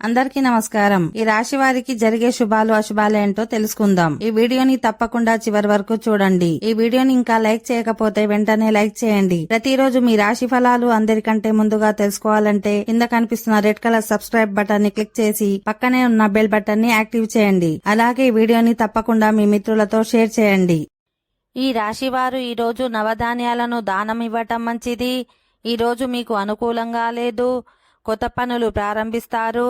అందరికీ నమస్కారం. ఈ రాశి వారికి జరిగే శుభాలు అశుభాలు ఏంటో తెలుసుకుందాం. ఈ వీడియోని తప్పకుండా చివరి వరకు చూడండి. ఈ వీడియోని ఇంకా లైక్ చేయకపోతే వెంటనే లైక్ చేయండి. ప్రతిరోజు మీ రాశి ఫలాలు అందరికంటే ముందుగా తెలుసుకోవాలంటే కింద కనిపిస్తున్న రెడ్ కలర్ సబ్స్క్రైబ్ బటన్ ని క్లిక్ చేసి పక్కనే ఉన్న బెల్ బటన్ ని యాక్టివ్ చేయండి. అలాగే ఈ వీడియోని తప్పకుండా మీ మిత్రులతో షేర్ చేయండి. ఈ రాశి వారు ఈ రోజు నవధాన్యాలను దానం ఇవ్వటం మంచిది. ఈ రోజు మీకు అనుకూలంగా లేదు. కొత్త పనులు ప్రారంభిస్తారు.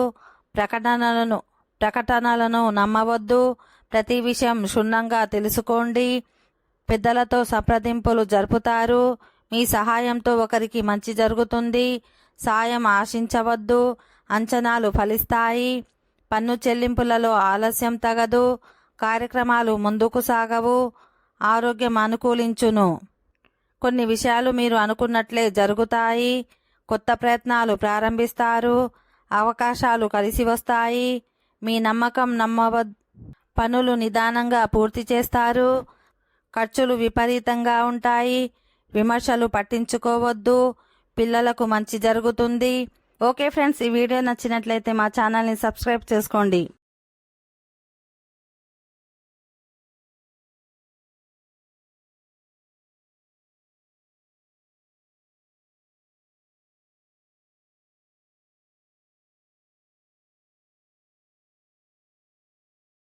ప్రకటనలను నమ్మవద్దు. ప్రతి విషయం క్షుణ్ణంగా తెలుసుకోండి. పెద్దలతో సంప్రదింపులు జరుపుతారు. మీ సహాయంతో ఒకరికి మంచి జరుగుతుంది. సాయం ఆశించవద్దు. అంచనాలు ఫలిస్తాయి. పన్ను చెల్లింపులలో ఆలస్యం తగదు. కార్యక్రమాలు ముందుకు సాగవు. ఆరోగ్యం అనుకూలించును. కొన్ని విషయాలు మీరు అనుకున్నట్లే జరుగుతాయి. కొత్త ప్రయత్నాలు ప్రారంభిస్తారు. అవకాశాలు కలిసి వస్తాయి. మీ పనులు నిదానంగా పూర్తి చేస్తారు. ఖర్చులు విపరీతంగా ఉంటాయి. విమర్శలు పట్టించుకోవద్దు. పిల్లలకు మంచి జరుగుతుంది. ఓకే ఫ్రెండ్స్, ఈ వీడియో నచ్చినట్లయితే మా ఛానల్ని సబ్స్క్రైబ్ చేసుకోండి.